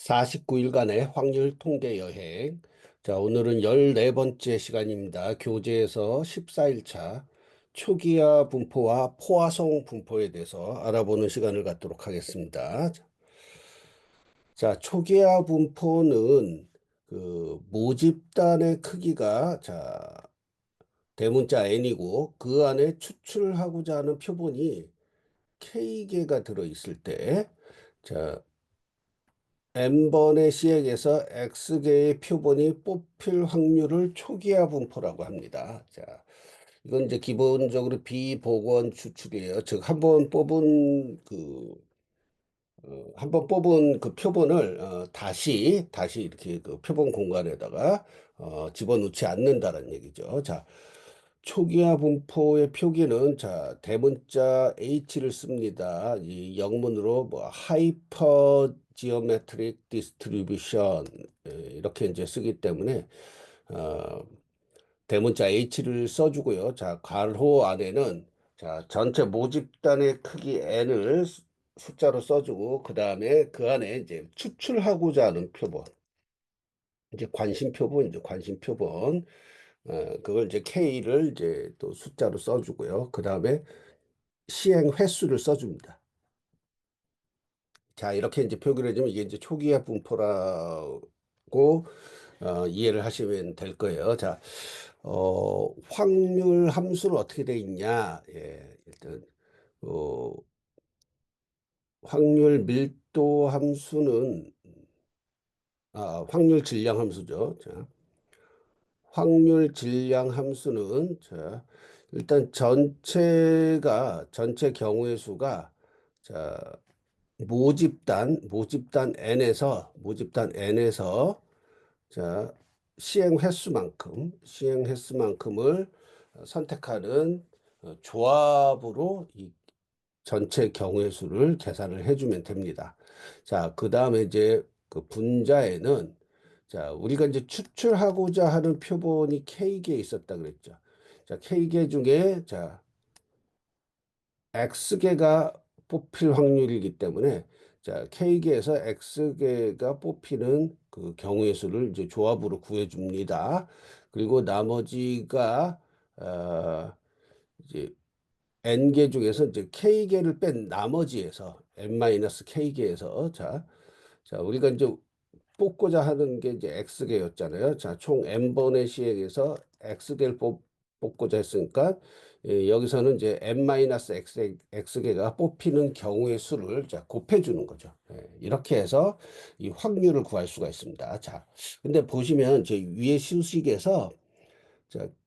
49일간의 확률 통계 여행. 자, 오늘은 14번째 시간입니다. 교재에서 14일차 초기화 분포와 포화성 분포에 대해서 알아보는 시간을 갖도록 하겠습니다. 자, 초기화 분포는 그 모집단의 크기가 대문자 n이고 그 안에 추출하고자 하는 표본이 k개가 들어 있을 때 n번의 시액에서 x개의 표본이 뽑힐 확률을 초기화 분포라고 합니다. 자, 이건 이제 기본적으로 비복원 추출이에요. 즉, 한 번 뽑은 그 표본을 다시 이렇게 그 표본 공간에다가 집어넣지 않는다는 얘기죠. 자, 초기화 분포의 표기는 대문자 H를 씁니다. 이 영문으로 뭐 하이퍼 지오메트릭 디스트리뷰션 이렇게 이제 쓰기 때문에 어, 대문자 H를 써주고요. 자, 괄호 안에는 전체 모집단의 크기 n을 숫자로 써주고 그 다음에 그 안에 이제 추출하고자 하는 표본 이제 관심 표본 그걸 이제 K를 이제 또 숫자로 써주고요. 그 다음에 시행 횟수를 써줍니다. 자, 이렇게 이제 표기를 해주면 이게 이제 초기화 분포라고 이해를 하시면 될 거예요. 자, 확률 함수는 어떻게 돼 있냐? 예, 일단 어, 확률 밀도 함수는 확률 질량 함수죠. 자, 확률 질량 함수는 일단 전체 경우의 수가 자 모집단 n에서 자 시행 횟수만큼을 선택하는 조합으로 이 전체 경우의 수를 계산을 해주면 됩니다. 자, 그 다음에 이제 그 분자에는 우리가 이제 추출하고자 하는 표본이 K개 있었다 그랬죠. 자, K개 중에 X개가 뽑힐 확률이기 때문에 K개에서 X개가 뽑히는 그 경우의 수를 이제 조합으로 구해줍니다. 그리고 나머지가 이제 n개 중에서 이제 k개를 뺀 나머지에서 n-k개에서 우리가 이제 뽑고자 하는 게 이제 x개였잖아요. 자, 총 n번의 시행에서 x개를 뽑고자 했으니까 여기서는 이제 x개가 뽑히는 경우의 수를 곱해 주는 거죠. 이렇게 해서 이 확률을 구할 수가 있습니다. 자, 근데 보시면 제 위에 수식에서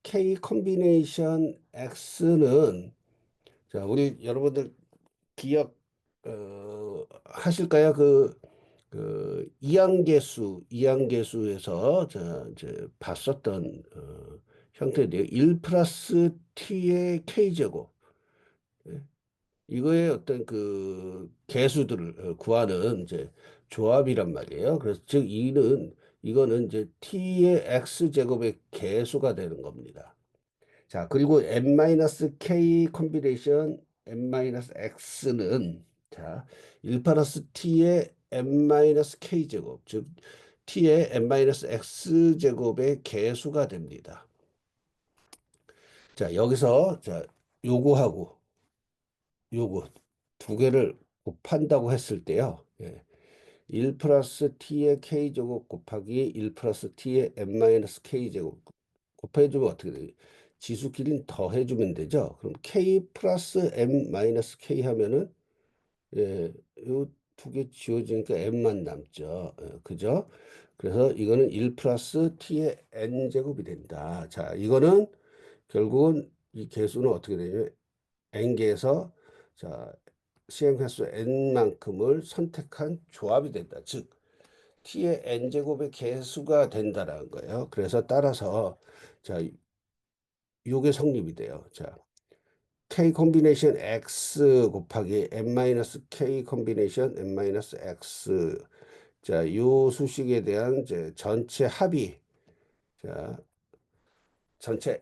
k 컨비네이션 x는 우리 여러분들 기억 하실까요? 이항계수에서 이제 봤었던 형태인데요. 1 플러스 t의 k제곱. 예, 이거의 어떤 그 개수들을 구하는 이제 조합이란 말이에요. 그래서 즉 이거는 이제 t의 x제곱의 개수가 되는 겁니다. 자, 그리고 n-k 컨비네이션 n-x는 1 플러스 t의 n-k 제곱, 즉 t의 n-x 제곱의 개수가 됩니다. 자, 여기서 요거하고 요거 두 개를 곱한다고 했을 때요. 1 플러스 t의 k 제곱 곱하기 1 플러스 t의 n-k 제곱 곱해주면 어떻게 돼요? 지수끼리는 더해주면 되죠. 그럼 k 플러스 m 마이너스 k 하면은 요 두 개 지워지니까 m만 남죠. 그죠? 그래서 이거는 1 플러스 t의 n 제곱이 된다. 자, 이거는 결국은 이 개수는 어떻게 되냐면 n개에서 자 시행횟수 n만큼을 선택한 조합이 된다. 즉 t의 n제곱의 개수가 된다라는 거예요. 그래서 따라서 자 요게 성립이 돼요. 자, k 컨비네이션 x 곱하기 n-k 컨비네이션 n-x. 자, 요 수식에 대한 이제 전체 합이 전체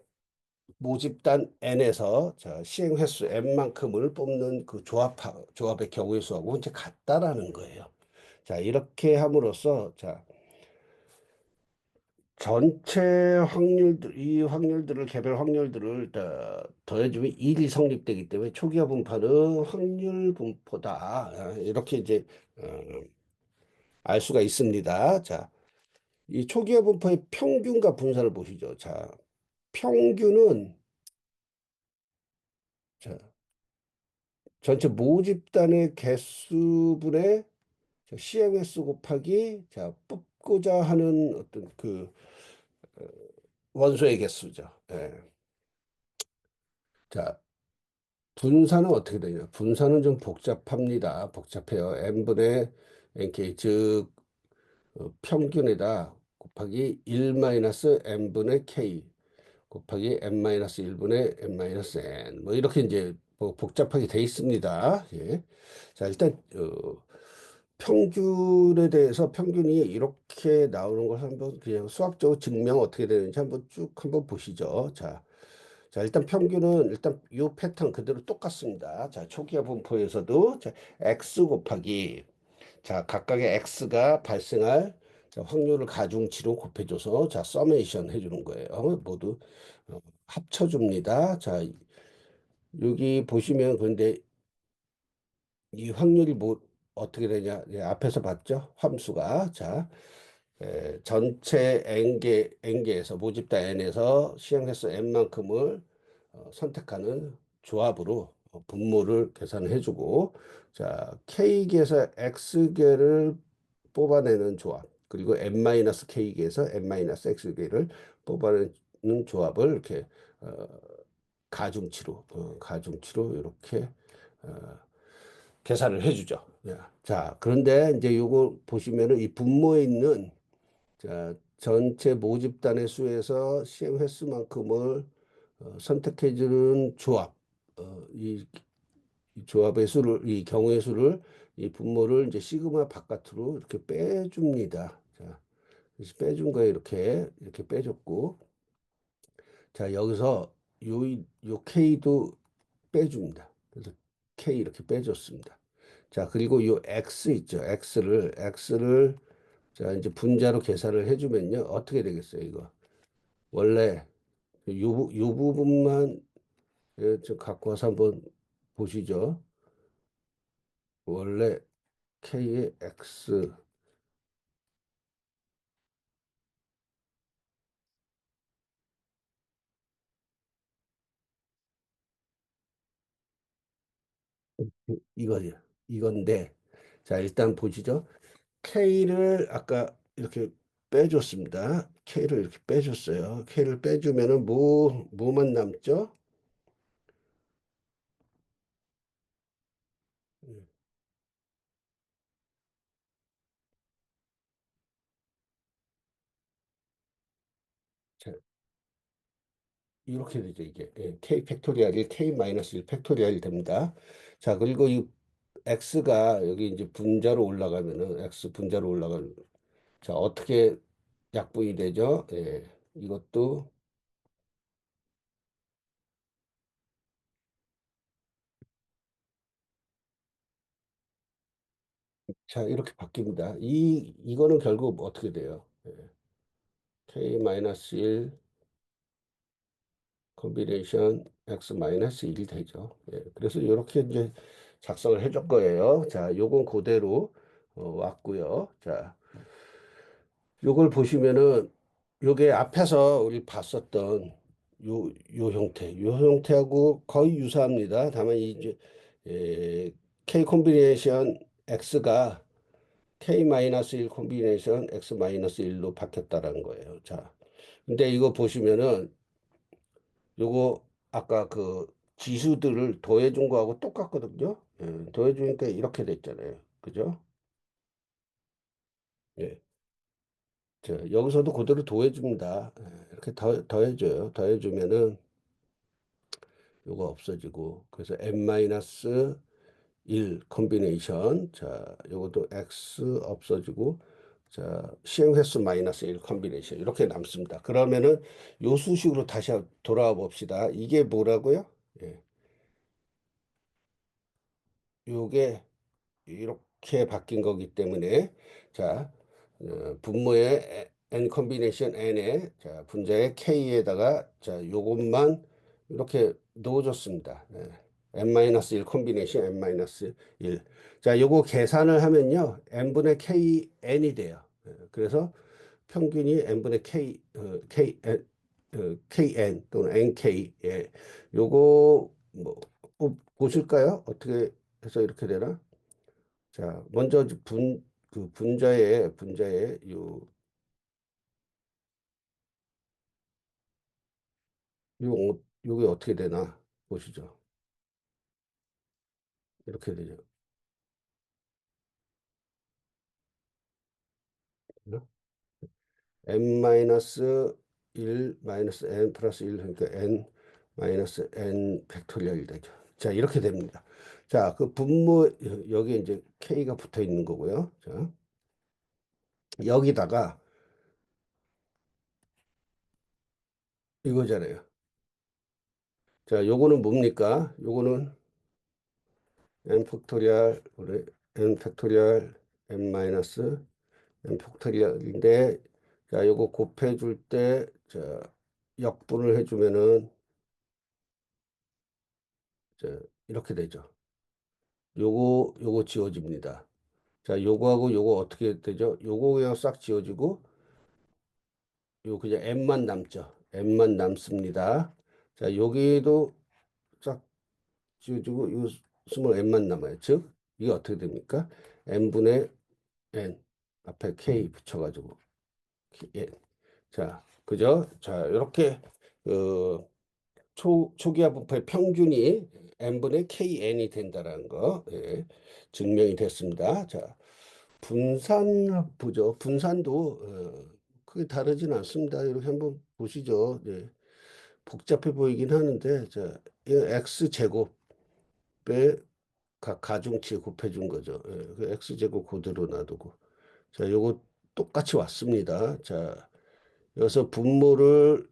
모집단 n에서 시행 횟수 n만큼을 뽑는 그 조합의 경우의 수하고 이제 같다라는 거예요. 자, 이렇게 함으로써 자, 전체 확률들, 이 확률들을, 개별 확률들을 다 더해주면 일이 성립되기 때문에 초기화 분포는 확률 분포다. 이렇게 이제 어, 알 수가 있습니다. 자, 이 초기화 분포의 평균과 분산을 보시죠. 자, 평균은 자, 전체 모집단의 개수분의 CMS 곱하기 자, 뽑고자 하는 어떤 그 원소의 개수죠. 예. 자, 분산은 어떻게 되냐? 분산은 좀 복잡합니다. 복잡해요. n분의 nk, 즉 평균에다 곱하기 1 마이너스 n분의 k 곱하기 n-1분의 n-n 뭐 이렇게 이제 뭐 복잡하게 돼 있습니다. 예. 자, 일단 평균에 대해서 평균이 이렇게 나오는 걸 한번 그냥 수학적으로 증명 어떻게 되는지 한번 쭉 한번 보시죠. 자, 자, 일단 평균은 일단 이 패턴 그대로 똑같습니다. 자, 초기화 분포에서도 자, x 곱하기 자, 각각의 x가 발생할 자, 확률을 가중치로 곱해줘서 자, 서메이션 해주는 거예요. 모두 합쳐줍니다. 자, 여기 보시면 근데 이 확률이 뭐 어떻게 되냐? 예, 앞에서 봤죠? 함수가 자, 전체 n개에서 모집다 n에서 시행횟수 n만큼을 선택하는 조합으로 분모를 계산해주고 자 k개에서 x개를 뽑아내는 조합 그리고 n-k개에서 n-x개를 뽑아내는 조합을 이렇게 어, 가중치로 이렇게 어, 계산을 해주죠. 예. 자 그런데 이제 요거 보시면은 이 분모에 있는 자, 전체 모집단의 수에서 시험 횟수만큼을 선택해주는 조합, 이 조합의 수를, 이 경우의 수를, 이 분모를 이제 시그마 바깥으로 이렇게 빼줍니다. 자, 그래서 빼준 거에 이렇게 빼줬고, 자, 여기서 요 K도 빼줍니다. 그래서 K 이렇게 빼줬습니다. 자, 그리고 요 X 있죠. X를 자, 이제 분자로 계산을 해주면요. 어떻게 되겠어요, 이거? 원래 요 부분만 좀 갖고 와서 한번 보시죠. 원래 K의 X 이거죠. 이건데 자 일단 보시죠. K를 아까 이렇게 빼줬습니다. K를 이렇게 빼줬어요. K를 빼주면은 뭐만 남죠? 음, 자, 이렇게 되죠, 이게. 예, K 팩토리얼이 K 마이너스 1 팩토리얼이 됩니다. 자, 그리고 이 X가 여기 이제 분자로 올라가면은 X 분자로 올라가면 자, 어떻게 약분이 되죠? 예, 이것도 자, 이렇게 바뀝니다. 이거는 결국 어떻게 돼요? 예, K-1 콤비네이션 X-1 되죠. 예, 그래서 이렇게 이제 작성을 해줄 거예요. 자, 요건 그대로 왔고요. 자, 요걸 보시면은 요게 앞에서 우리 봤었던 요 형태하고 거의 유사합니다. 다만 이제 K 콤비네이션 X가 K-1 콤비네이션 X-1로 바뀌었다라는 거예요. 자, 근데 이거 보시면은 요거 아까 그 지수들을 더해준 거하고 똑같거든요. 예, 더해주니까 이렇게 됐잖아요. 그죠? 예. 자, 여기서도 그대로 더해줍니다. 예, 이렇게 더해줘요. 더해주면은 요거 없어지고 그래서 n-1 콤비네이션 자 요것도 x 없어지고 자 시행 횟수 마이너스 1 콤비네이션 이렇게 남습니다. 그러면은 요 수식으로 다시 돌아와 봅시다. 이게 뭐라고요? 예. 요게 이렇게 바뀐 거기 때문에 자 분모의 n 컨비네이션 n에 자 분자의 k에다가 자 요것만 이렇게 넣어줬습니다. n-1 컨비네이션 n-1. 자 요거 계산을 하면요 n분의 k n이 돼요. 그래서 평균이 n분의 k kn 또는 nk. 요거 뭐 보실까요? 어떻게 해서 이렇게 되나? 자, 먼저 그 분자의 요게 어떻게 되나 보시죠. 이렇게 되죠. n 마이너스 1 마이너스 n 플러스 1 그러니까 n 마이너스 n 팩토리얼이 되죠. 자, 이렇게 됩니다. 자, 그 분모 여기 이제 k가 붙어 있는 거고요. 자, 여기다가 이거잖아요. 자, 요거는 뭡니까? 요거는 n 팩토리얼 우리 n 팩토리얼 n 마이너스 n 팩토리얼인데 자, 요거 곱해 줄 때 자, 역분을 해 주면은 자, 이렇게 되죠. 요거 지워집니다. 자, 요거하고 요거 어떻게 되죠? 요거 그냥 싹 지워지고 요 그냥 n만 남죠. n만 남습니다. 자, 여기도 싹 지워지고 요 스몰 n만 남아요. 즉 이게 어떻게 됩니까? n분의 n 앞에 k 붙여가지고 예. 자, 그죠? 자, 이렇게 그 초기화 분포의 평균이 n분의 kn이 된다라는 거 증명이 됐습니다. 자, 분산 보죠. 분산도 크게 다르진 않습니다. 이렇게 한번 보시죠. 네. 복잡해 보이긴 하는데 자, 이 x 제곱에 각 가중치 곱해 준 거죠. 그 x 제곱 그대로 놔두고 자, 요거 똑같이 왔습니다. 자, 여기서 분모를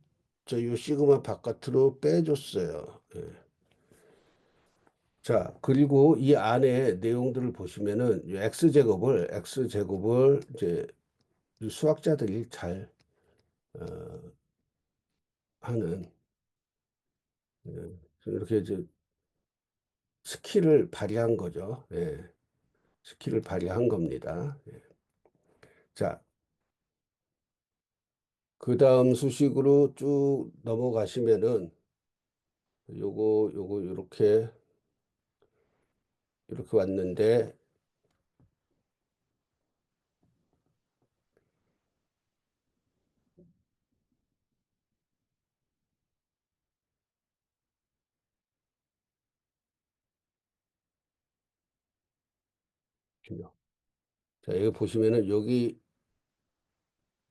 요 시그마 바깥으로 빼줬어요. 자, 그리고 이 안에 내용들을 보시면은 이 x제곱을 이제 이 수학자들이 잘 어, 하는 이렇게 이제 스킬을 발휘한 거죠. 스킬을 발휘한 겁니다. 자, 그 다음 수식으로 쭉 넘어가시면은 요거 이렇게 왔는데 자, 여기 보시면은 여기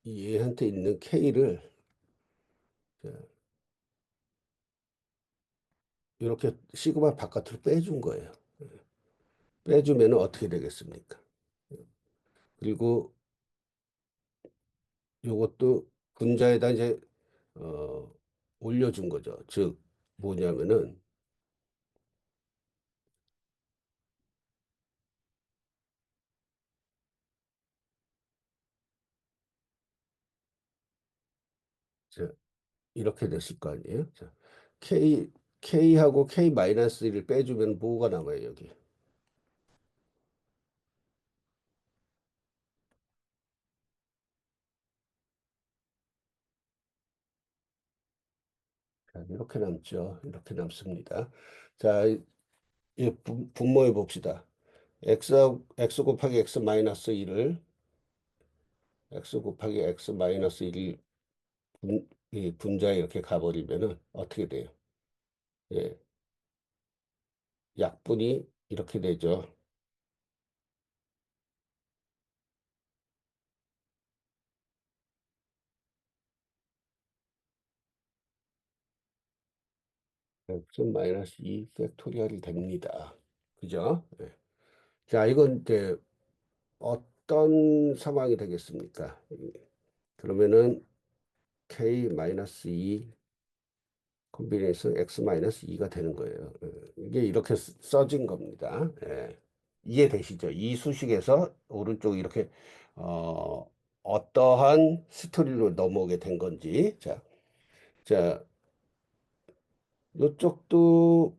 이 얘한테 있는 K를 이렇게 시그마 바깥으로 빼준 거예요. 빼주면 어떻게 되겠습니까? 그리고 이것도 분자에다 이제 어, 올려준 거죠. 즉 뭐냐면은 자, 이렇게 됐을 거 아니에요. 자, K K하고 K 마이너스 1을 빼주면 뭐가 남아요 여기? 자, 이렇게 남죠. 이렇게 남습니다. 자, 이 분모해 봅시다. x 곱하기 x 마이너스 1을 x 곱하기 x 마이너스 1이 이 분자에 이렇게 가버리면은 어떻게 돼요? 예, 약분이 이렇게 되죠. x 마이너스 2 팩토리얼이 됩니다. 그죠? 예. 자, 이건 이제 어떤 상황이 되겠습니까? 그러면은 k 마이너스 2 콤비네이션 x 마이너스 2가 되는 거예요. 이게 이렇게 써진 겁니다. 이해되시죠? 이 수식에서 오른쪽 이렇게 어떠한 스토리로 넘어오게 된 건지. 자, 요쪽도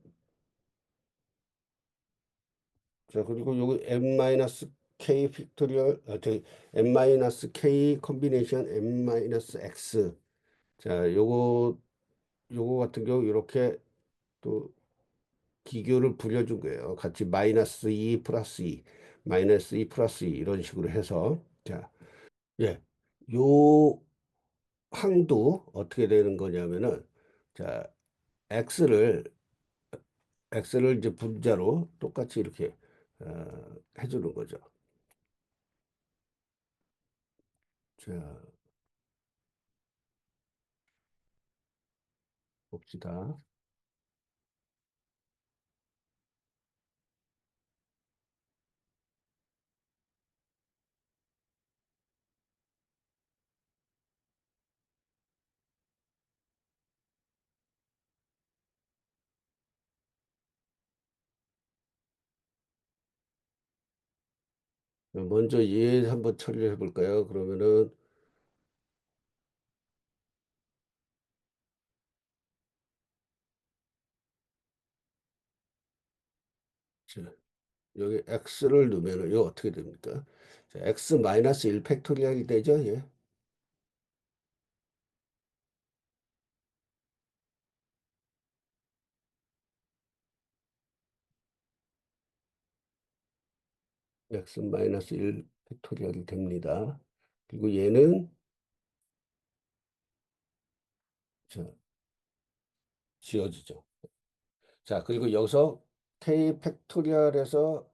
그리고 요거 M-K 픽토리얼 저기 M-K 컨비네이션 M-X. 자, 요거 같은 경우 이렇게 또 기교를 부려준 거예요. 같이 마이너스 2 플러스 2, 마이너스 2 플러스 2 이런 식으로 해서. 자, 예. 요 항도 어떻게 되는 거냐면은, 자, x를 이제 분자로 똑같이 이렇게 해주는 거죠. 자, 봅시다. 먼저 얘 한번 처리해 볼까요? 그러면은, 자, 여기 x를 넣으면은 이거 어떻게 됩니까? 자, x 마이너스 1 팩토리얼이 되죠? 예. x 마이너스 1 팩토리얼이 됩니다. 그리고 얘는 자, 지워지죠. 자, 그리고 여기서 k 팩토리얼에서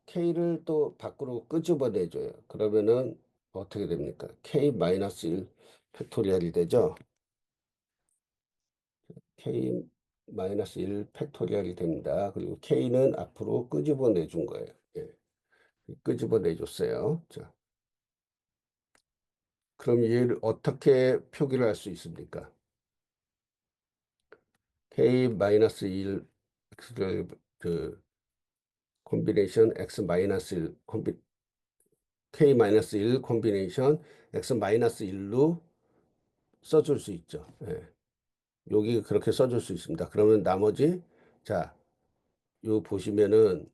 k를 또 밖으로 끄집어내줘요. 그러면은 어떻게 됩니까? k 마이너스 1 팩토리얼이 되죠. k 마이너스 1 팩토리얼이 됩니다. 그리고 k는 앞으로 끄집어내준 거예요. 예, 끄집어내줬어요. 자, 그럼 얘를 어떻게 표기를 할 수 있습니까? k 마이너스 1 x를 그 콤비네이션 x 마이너스 1 k 마이너스 1 콤비네이션 x 마이너스 1로 써줄 수 있죠. 예. 여기 그렇게 써줄 수 있습니다. 그러면 나머지 자, 요 보시면은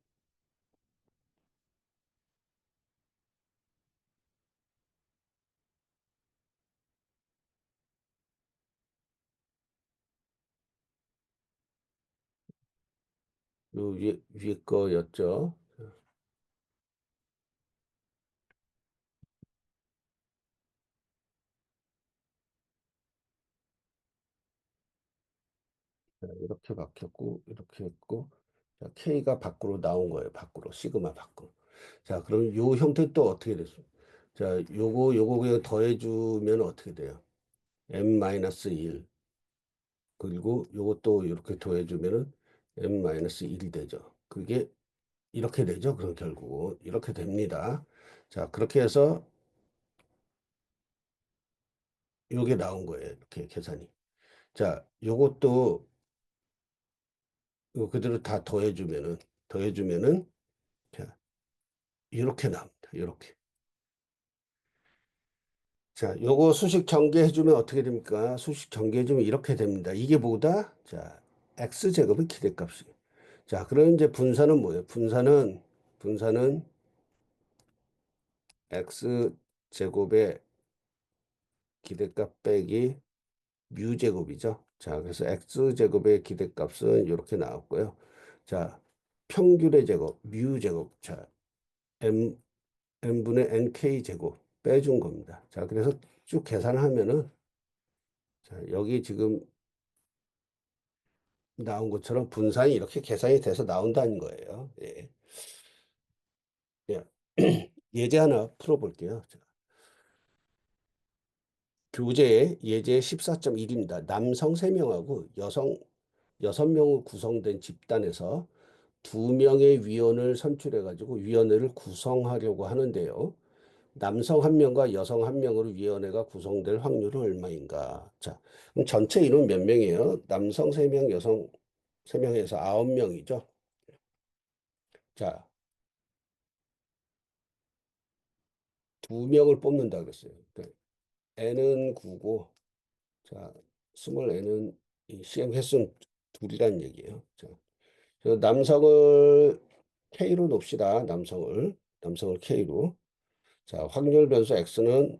요 위에 거였죠. 자, 이렇게 박혔고 이렇게 했고 자, K가 밖으로 나온 거예요. 밖으로 시그마 밖으로. 자, 그럼 요 형태 또 어떻게 됐어요? 자, 요거 그냥 더해주면 어떻게 돼요? M-1 그리고 요것도 이렇게 더해주면은 M-1이 되죠. 그게 이렇게 되죠. 그럼 결국 이렇게 됩니다. 자, 그렇게 해서 요게 나온 거예요. 이렇게 계산이. 자, 요것도 이거 그대로 다 더해주면은 자, 이렇게 나옵니다. 이렇게. 자, 요거 수식 전개해주면 어떻게 됩니까? 수식 전개해주면 이렇게 됩니다. 이게 뭐다? 자, x제곱의 기대값이. 자, 그럼 이제 분사는 뭐예요? 분사는 x제곱의 기대값 빼기 뮤제곱이죠. 자, 그래서 x제곱의 기대값은 이렇게 나왔고요. 자, 평균의 제곱, 뮤제곱. 자, m, n분의 nk제곱 빼준 겁니다. 자, 그래서 쭉 계산하면은 자, 여기 지금 나온 것처럼 분산이 이렇게 계산이 돼서 나온다는 거예요. 예. 예. 예제 하나 풀어볼게요. 자, 교재 예제 14.1입니다. 남성 3명하고 여성 6명으로 구성된 집단에서 2명의 위원을 선출해가지고 위원회를 구성하려고 하는데요. 남성 1명과 여성 1명으로 위원회가 구성될 확률은 얼마인가? 자, 그럼 전체 인원 몇 명이에요? 남성 3명, 여성 3명에서 9명이죠. 자, 두 명을 뽑는다 그랬어요. 그러니까 n은 9고, 자, 스몰 n은 이 시행 횟수는 둘이란 얘기예요. 자, 그래서 남성을 K로 놉시다. 남성을 K로. 자, 확률 변수 X는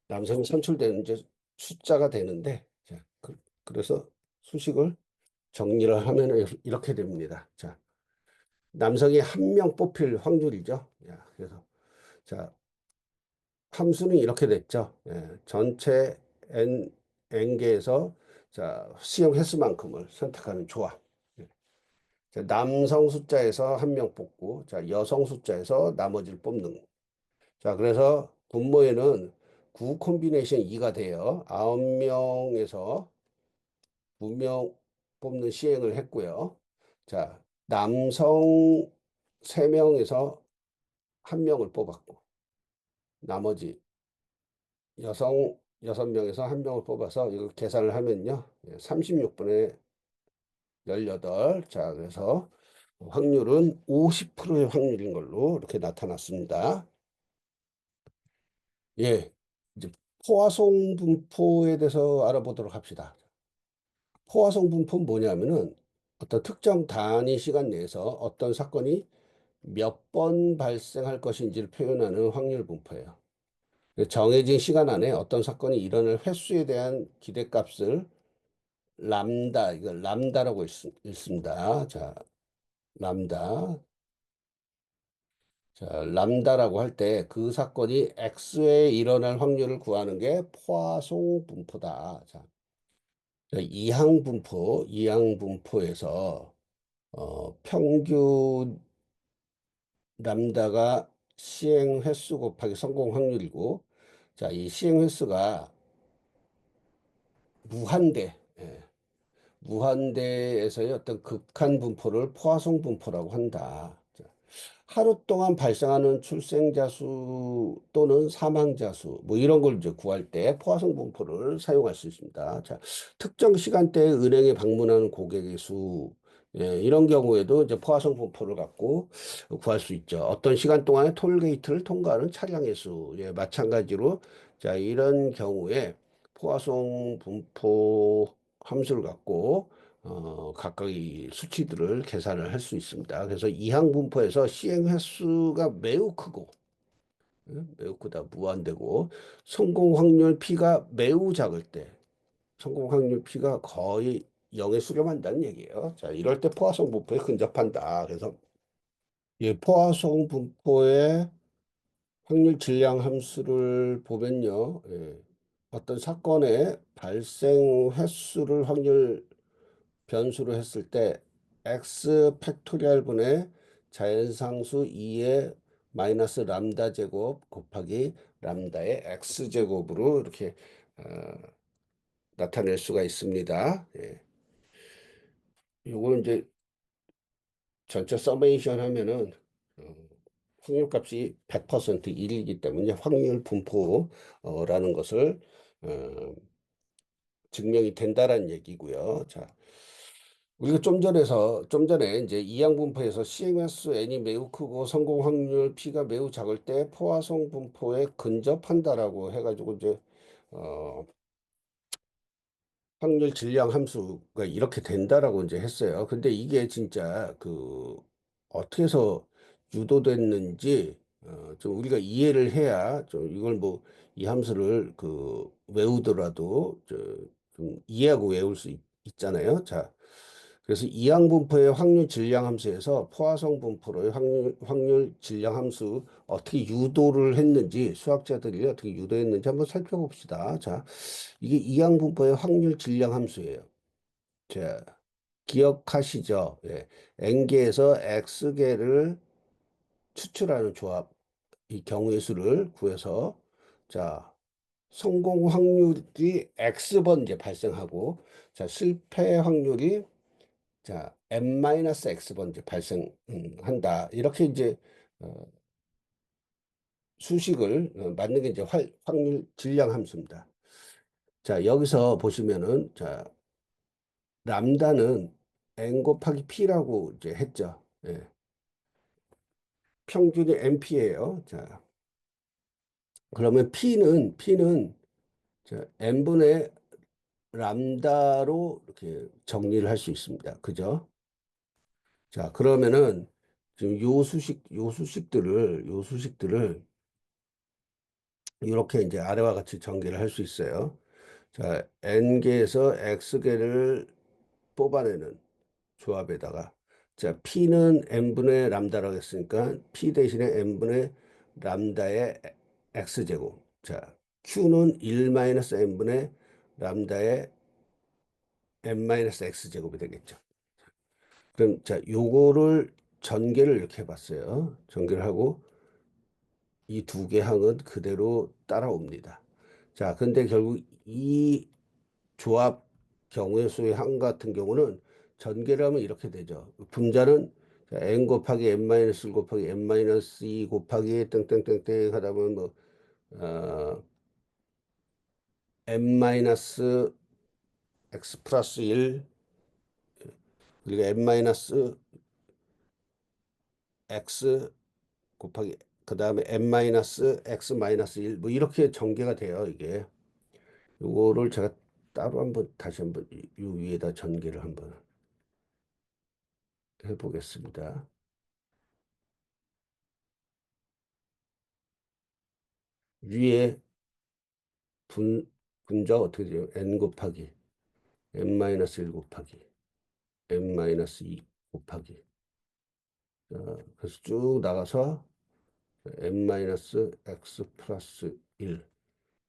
남성이 선출되는 이제 숫자가 되는데, 자, 그래서 수식을 정리를 하면 이렇게 됩니다. 자, 남성이 한 명 뽑힐 확률이죠. 야, 그래서 자, 함수는 이렇게 됐죠. 예, 전체 n개에서 자, 수용 횟수만큼을 선택하는 조합. 예. 자, 남성 숫자에서 한 명 뽑고, 자, 여성 숫자에서 나머지를 뽑는. 자, 그래서 분모에는 9 콤비네이션 2가 돼요. 9명에서 2명 뽑는 시행을 했고요. 자, 남성 3명에서 한 명을 뽑았고, 나머지 여성 6명에서 한 명을 뽑아서 이거 계산을 하면요. 36분의 18. 자, 그래서 확률은 50%의 확률인 걸로 이렇게 나타났습니다. 예. 이제 포화송 분포에 대해서 알아보도록 합시다. 포화송 분포는 뭐냐면은 어떤 특정 단위 시간 내에서 어떤 사건이 몇 번 발생할 것인지를 표현하는 확률 분포예요. 정해진 시간 안에 어떤 사건이 일어날 횟수에 대한 기대값을 람다, 이걸 람다라고 읽습니다. 자, 람다. 자, 람다라고 할 때 그 사건이 X에 일어날 확률을 구하는 게 포화송 분포다. 자, 이항 분포에서 평균 람다가 시행 횟수 곱하기 성공 확률이고, 자, 이 시행 횟수가 무한대, 예, 무한대에서의 어떤 극한 분포를 포화송 분포라고 한다. 자, 하루 동안 발생하는 출생자 수 또는 사망자 수, 뭐 이런 걸 이제 구할 때 포화성 분포를 사용할 수 있습니다. 자, 특정 시간대에 은행에 방문하는 고객의 수, 예, 이런 경우에도 이제 포화성 분포를 갖고 구할 수 있죠. 어떤 시간 동안에 톨게이트를 통과하는 차량의 수, 예, 마찬가지로 자, 이런 경우에 포화성 분포 함수를 갖고 각각의 수치들을 계산을 할 수 있습니다. 그래서 이항 분포에서 시행 횟수가 매우 크고, 매우 크다, 무한대고, 성공 확률 P가 매우 작을 때, 성공 확률 P가 거의 0에 수렴한다는 얘기예요. 자, 이럴 때 포화성 분포에 근접한다. 그래서 이 포화성 분포의 확률 질량 함수를 보면요, 예, 어떤 사건의 발생 횟수를 확률 변수로 했을 때 x 팩토리얼 분의 자연상수 2의 마이너스 람다 제곱 곱하기 람다의 x 제곱으로 이렇게 어, 나타낼 수가 있습니다. 예. 요거는 이제 전체 서메이션 하면은 확률값이 100% 1이기 때문에 확률 분포라는 것을 어, 증명이 된다라는 얘기고요. 자, 우리가 좀 전에 이제 이항 분포에서 시행횟수 n이 매우 크고 성공 확률 p가 매우 작을 때 포화성 분포에 근접한다라고 해가지고 이제 어 확률 질량 함수가 이렇게 된다라고 이제 했어요. 근데 이게 진짜 그 어떻게 해서 유도됐는지 좀 우리가 이해를 해야 좀 이걸 뭐 이 함수를 그 외우더라도 좀 이해하고 외울 수 있잖아요. 자, 그래서 이항 분포의 확률 질량 함수에서 포화성 분포의 확률 질량 함수 어떻게 유도를 했는지 수학자들이 어떻게 유도했는지 한번 살펴봅시다. 자, 이게 이항 분포의 확률 질량 함수예요. 자, 기억하시죠? 예. n개에서 x개를 추출하는 조합, 이 경우의 수를 구해서 자, 성공 확률이 x번 이제 발생하고 자, 실패 확률이 자, n-x번 이제 발생한다. 이렇게 이제 어, 수식을 맞는 게 이제 확률 질량 함수입니다. 자, 여기서 보시면은 자, 람다는 n 곱하기 p라고 이제 했죠. 예. 평균이 np예요. 자, 그러면 P는 자, n분의 람다로 이렇게 정리를 할 수 있습니다. 그죠? 자, 그러면은 지금 요 수식들을 이렇게 이제 아래와 같이 전개를 할 수 있어요. 자, n개에서 x개를 뽑아내는 조합에다가 자, p는 n분의 람다라고 했으니까 p 대신에 n분의 람다의 x제곱. 자, q는 1-n분의 람다의 n-x제곱이 되겠죠. 그럼 자, 요거를 전개를 이렇게 해봤어요. 전개를 하고 이 두 개 항은 그대로 따라옵니다. 자, 근데 결국 이 조합 경우의 수의 항 같은 경우는 전개를 하면 이렇게 되죠. 분자는 n 곱하기 n-1 곱하기 n-2 곱하기 땡땡땡땡 하다 보면 뭐 n-x 플러스 1 그리고 n-x 곱하기 그 다음에 n-x-1 뭐 이렇게 전개가 돼요. 이게 요거를 제가 따로 한번 다시 한번 요 위에다 전개를 한번 해보겠습니다. 위에 분자 어떻게 돼요? n 곱하기 n-1 곱하기 n-2 곱하기 그래서 쭉 나가서 n-x 플러스 1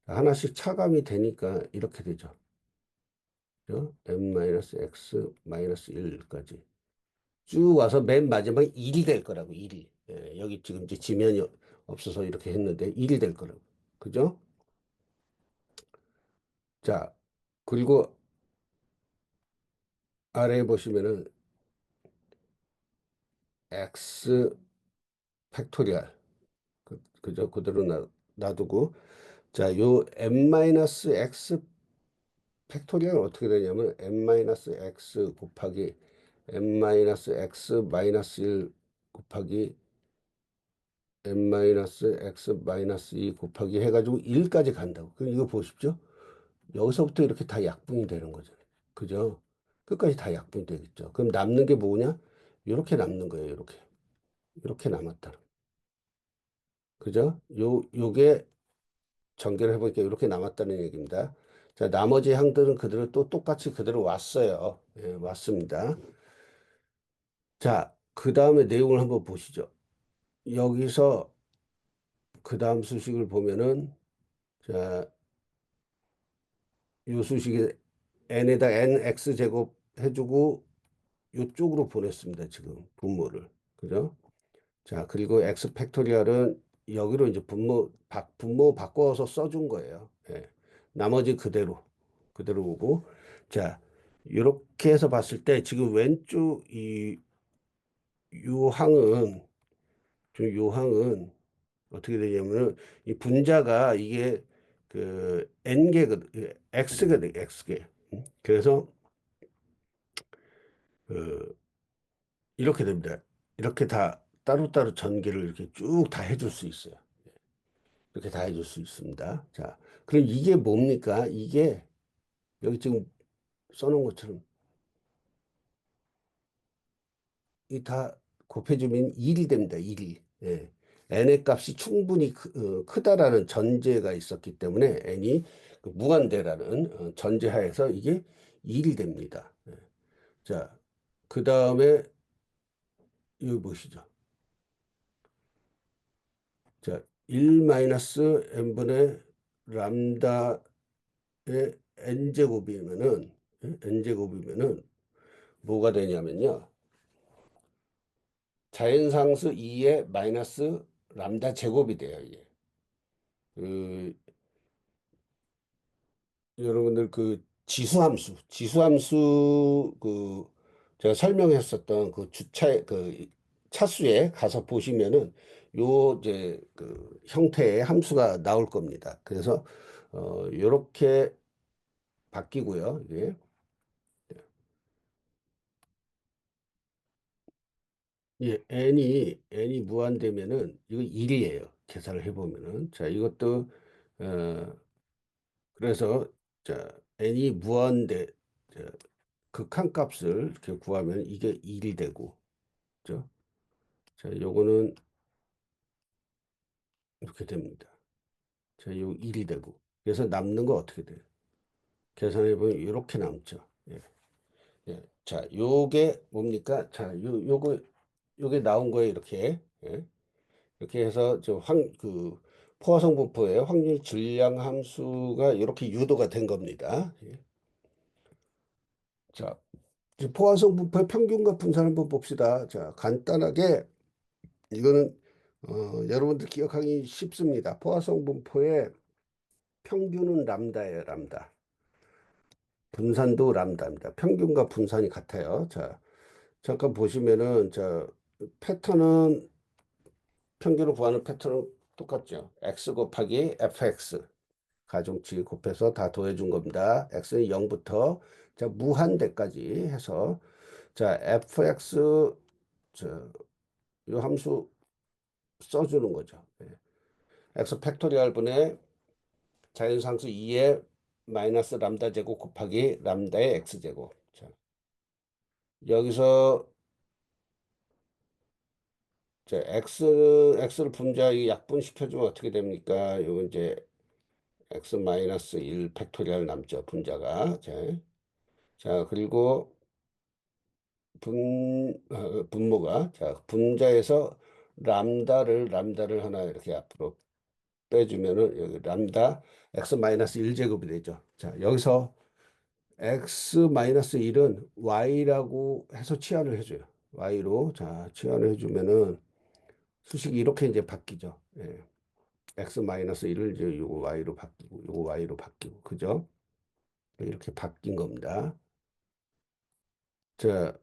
하나씩 차감이 되니까 이렇게 되죠. 그죠? n-x 1까지 쭉 와서 맨 마지막에 1이 될 거라고 1이. 예, 여기 지금 이제 지면이 없어서 이렇게 했는데 1이 될 거라고. 그죠? 자, 그리고 아래에 보시면은 x 팩토리얼 그죠? 그대로 놔두고 자, 요 n-x 팩토리얼은 어떻게 되냐면 n-x 곱하기 n-x-1 곱하기 n-x-2 곱하기 해가지고 1까지 간다고. 그럼 이거 보십시오. 여기서부터 이렇게 다 약분이 되는 거죠. 그죠? 끝까지 다 약분이 되겠죠. 그럼 남는 게 뭐냐? 이렇게 남는 거예요. 이렇게. 이렇게 남았다. 그죠? 요게 전개를 해보니까 이렇게 남았다는 얘기입니다. 자, 나머지 항들은 그대로 또 똑같이 그대로 왔어요. 예, 왔습니다. 자, 그 다음에 내용을 한번 보시죠. 여기서 그 다음 수식을 보면은, 자, 요 수식에 n에다 nx 제곱 해주고 요쪽으로 보냈습니다. 지금 분모를. 그죠? 자, 그리고 x 팩토리얼은 여기로 이제 분모 바꿔서 써준 거예요. 예. 나머지 그대로 오고. 자, 이렇게 해서 봤을 때 지금 왼쪽 요 항은, 요 항은 어떻게 되냐면은 이 분자가 이게 그 n개거든, x거든, x개. 그래서 그 이렇게 됩니다. 이렇게 다 따로따로 전개를 이렇게 쭉 다 해줄 수 있어요. 이렇게 다 해줄 수 있습니다. 자, 그럼 이게 뭡니까? 이게 여기 지금 써놓은 것처럼 이 다 곱해주면 1이 됩니다. 1이. 예. n의 값이 충분히 크다라는 전제가 있었기 때문에 n이 그 무한대라는 전제하에서 이게 1이 됩니다. 예. 자, 그 다음에 이거 보시죠. 자, 1-n분의 람다의 n제곱이면은 n제곱이면은 뭐가 되냐면요. 자연상수 2의 마이너스 람다 제곱이 돼요, 이게. 그, 여러분들 그 지수함수 제가 설명했었던 그 그 차수에 가서 보시면은 요 이제 그 형태의 함수가 나올 겁니다. 그래서 요렇게 바뀌고요. 이게 예, n이 무한되면은 이거 1이에요. 계산을 해보면은 자 이것도 어, 그래서 자 n이 무한대 자, 극한값을 이렇게 구하면 이게 1이 되고 그죠? 자 요거는 이렇게 됩니다. 자 요 1이 되고 그래서 남는 거 어떻게 돼요? 계산해 보면 이렇게 남죠. 예. 예. 자 요게 뭡니까? 자 요게 나온 거예요 이렇게. 예. 이렇게 해서 포화성 분포의 확률 질량 함수가 이렇게 유도가 된 겁니다. 예. 자, 이제 포화성 분포의 평균과 분산 한번 봅시다. 자, 간단하게 이거는 여러분들 기억하기 쉽습니다. 포화성 분포의 평균은 람다예요, 람다. 분산도 람다입니다. 평균과 분산이 같아요. 자, 잠깐 보시면은 패턴은 평균을 구하는 패턴은 똑같죠. x 곱하기 fx 가중치 곱해서 다 더해준 겁니다. x는 0부터 자 무한대까지 해서 자 fx 저, 요 함수 써주는 거죠. 예. x 팩토리얼 분의 자연상수 2의 마이너스 람다 제곱 곱하기 람다의 x 제곱. 자, 여기서 x를 분자 약분시켜주면 어떻게 됩니까? 요 이제 x 마이너스 1 팩토리얼 남죠 분자가. 자 그리고 분모가 자 분자에서 람다를 하나 이렇게 앞으로 빼주면은 여기 람다 x 마이너스 1제곱이 되죠. 자 여기서 x 마이너스 1은 y라고 해서 치환을 해줘요. y로 자 치환을 해주면은 수식이 이렇게 이제 바뀌죠. 예. x 마이너스 1을 이제 요거 y로 바뀌고 요거 y로 바뀌고 그죠? 이렇게 바뀐 겁니다. 자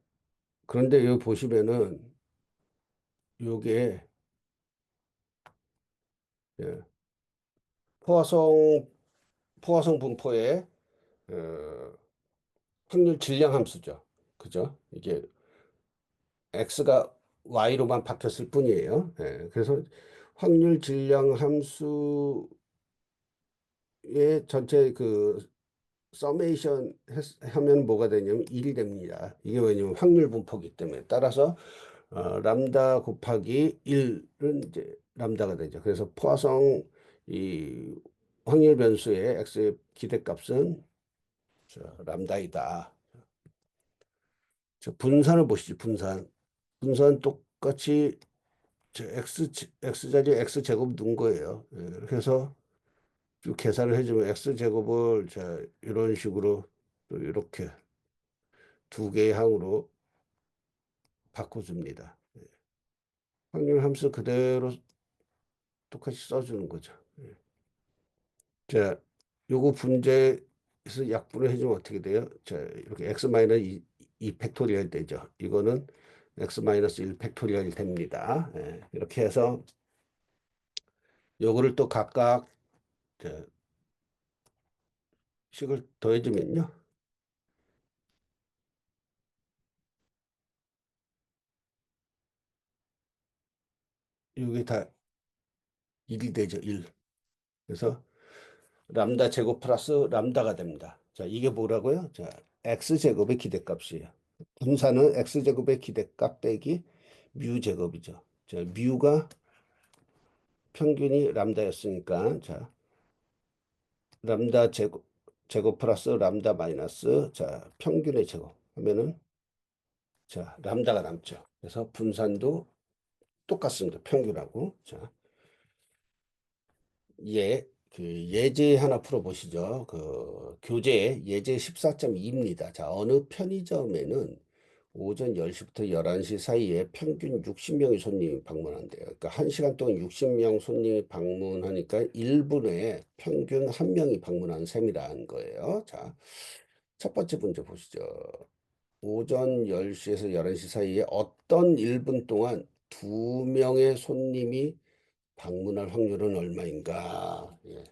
그런데 여기 보시면은 요게 예, 포화성 포화성 분포의 어, 확률 질량 함수죠. 그죠? 이게 x가 y로만 바뀌었을 뿐이에요. 예, 그래서 확률 질량 함수의 전체 서메이션 하면 뭐가 되냐면 1이 됩니다. 이게 왜냐면 확률 분포기 때문에 따라서 람다 곱하기 1은 이제 람다가 되죠. 그래서 포화성 이 확률 변수의 x의 기대값은 람다이다. 분산을 보시죠. 분산 똑같이 x 자리에 x 제곱 넣은 거예요. 예, 그래서 쭉 계산을 해주면 x 제곱을 이런 식으로 또 이렇게 두 개의 항으로 바꿔줍니다. 예, 확률 함수 그대로 똑같이 써주는 거죠. 예. 자, 요거 분자에서 약분을 해주면 어떻게 돼요? 자, 이렇게 x 마이너스 2 팩토리얼 되죠. 이거는 x 마이너스 1 팩토리얼이 됩니다. 예, 이렇게 해서 요거를 또 각각 자, 식을 더해주면요. 이게 다 1이 되죠. 1. 그래서 람다 제곱 플러스 람다가 됩니다. 자, 이게 뭐라고요? 자, x제곱의 기대값이에요. 분산은 x제곱의 기대값 빼기 뮤 제곱이죠. 자, 뮤가 평균이 람다였으니까 자, 람다 제곱 플러스 람다 마이너스 자, 평균의 제곱 하면은 자, 람다가 남죠. 그래서 분산도 똑같습니다. 평균하고. 자, 예제 하나 풀어보시죠. 교재 예제 14.2입니다. 자, 어느 편의점에는 오전 10시부터 11시 사이에 평균 60명의 손님이 방문한대요. 그러니까 1시간 동안 60명 손님이 방문하니까 1분에 평균 1명이 방문하는 셈이라는 거예요. 자, 첫 번째 문제 보시죠. 오전 10시에서 11시 사이에 어떤 1분 동안 2명의 손님이 방문할 확률은 얼마인가? 예.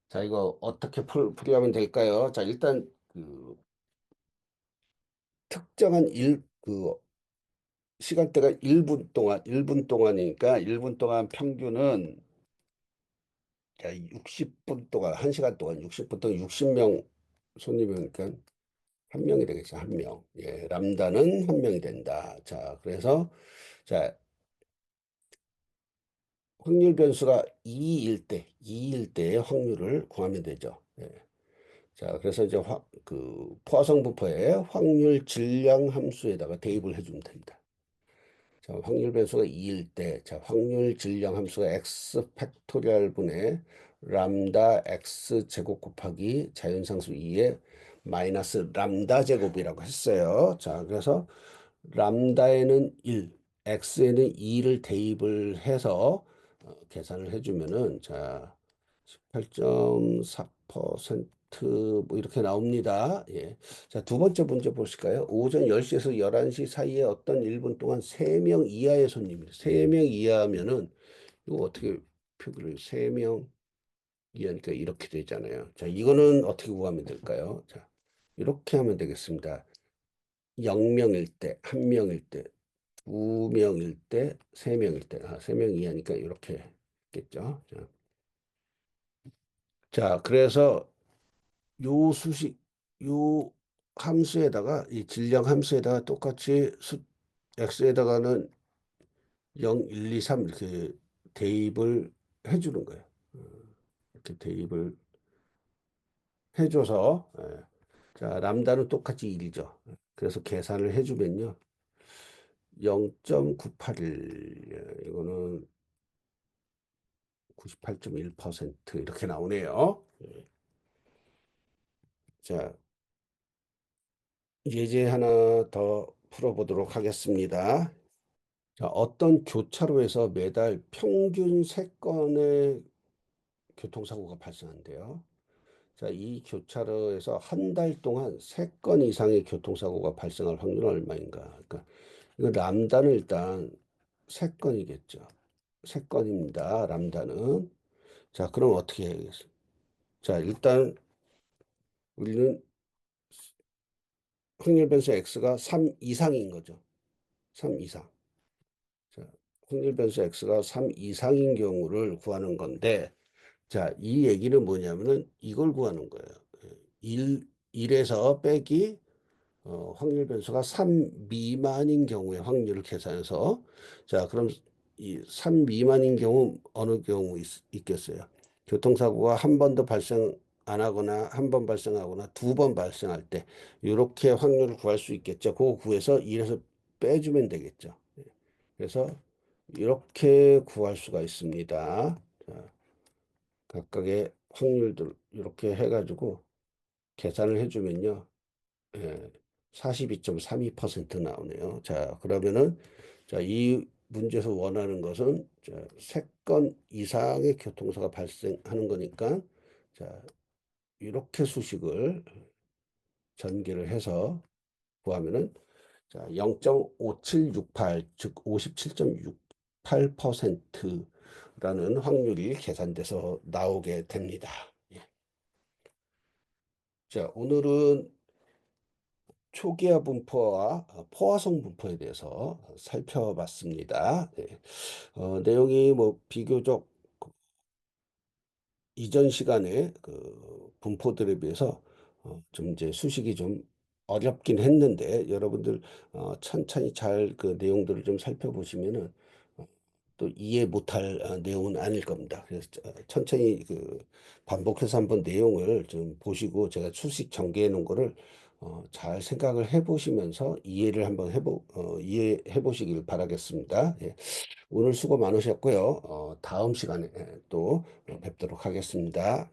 자, 이거 어떻게 풀이하면 될까요? 자, 일단 특정한 시간대가 1분 동안이니까 1분 동안 평균은 60분 동안, 1시간 동안 60분 동안 60명 손님이니까 한 명이 되겠죠. 한 명. 예, 람다는 한 명이 된다. 자, 그래서 자, 확률 변수가 2일 때, 2일 때의 확률을 구하면 되죠. 예. 자, 그래서 이제 그 포화성 부포의 확률 질량 함수에다가 대입을 해주면 됩니다. 자, 확률 변수가 2일 때, 자, 확률 질량 함수가 x 팩토리얼 분의 람다 x 제곱 곱하기 자연상수 2의 마이너스 람다 제곱이라고 했어요. 자, 그래서 람다에는 1, x에는 2를 대입을 해서 계산을 해주면은 자, 18.4% 뭐 이렇게 나옵니다. 예. 자, 두 번째 문제 보실까요? 오전 10시에서 11시 사이에 어떤 1분 동안 3명 이하의 손님이 3명 이하면은 이거 어떻게 표기를 3명 이하니까 이렇게 되잖아요. 자, 이거는 어떻게 구하면 될까요? 자, 이렇게 하면 되겠습니다. 0명일 때, 1명일 때, 2명일 때, 3명일 때, 3명 이하니까 이렇게 했겠죠. 자, 자, 그래서 요 수식, 요 함수에다가, 이 질량 함수에다가 똑같이 x에다가는 0, 1, 2, 3 이렇게 대입을 해주는 거예요. 이렇게 대입을 해줘서, 예. 자, 람다는 똑같이 1이죠. 그래서 계산을 해주면요. 0.981, 이거는 98.1% 이렇게 나오네요. 예. 자, 예제 하나 더 풀어보도록 하겠습니다. 자, 어떤 교차로에서 매달 평균 3건의 교통사고가 발생한대요. 자, 이 교차로에서 한 달 동안 3건 이상의 교통사고가 발생할 확률은 얼마인가? 그러니까 이거 람다는 일단 3건이겠죠. 3건입니다. 람다는. 자, 그럼 어떻게 해야겠어요? 자, 일단 우리는 확률 변수 x가 3 이상인 거죠. 3 이상. 자, 확률 변수 x가 3 이상인 경우를 구하는 건데, 자, 이 얘기는 뭐냐면은 이걸 구하는 거예요. 1, 1에서 빼기 확률 변수가 3 미만인 경우의 확률을 계산해서 자, 그럼 이 3 미만인 경우 어느 경우 있겠어요? 교통사고가 한 번도 발생 안 하거나 한 번 발생하거나 2번 발생할 때 이렇게 확률을 구할 수 있겠죠. 그거 구해서 1에서 빼주면 되겠죠. 그래서 이렇게 구할 수가 있습니다. 자, 각각의 확률들 이렇게 해가지고 계산을 해주면요. 예, 42.32% 나오네요. 자, 그러면은 자, 이 문제에서 원하는 것은 자, 3건 이상의 교통사가 발생하는 거니까 자, 이렇게 수식을 전개를 해서 구하면은 자, 0.5768, 즉 57.68%라는 확률이 계산돼서 나오게 됩니다. 예. 자, 오늘은 초기화 분포와 포화성 분포에 대해서 살펴봤습니다. 네. 내용이 뭐 비교적 이전 시간에 그 분포들에 비해서 좀 이제 수식이 좀 어렵긴 했는데 여러분들 천천히 잘 그 내용들을 좀 살펴보시면은 또 이해 못할 내용은 아닐 겁니다. 그래서 천천히 그 반복해서 한번 내용을 좀 보시고 제가 수식 전개해 놓은 거를 잘 생각을 해 보시면서 이해를 한번 이해해 보시길 바라겠습니다. 예. 오늘 수고 많으셨고요. 다음 시간에 또 뵙도록 하겠습니다.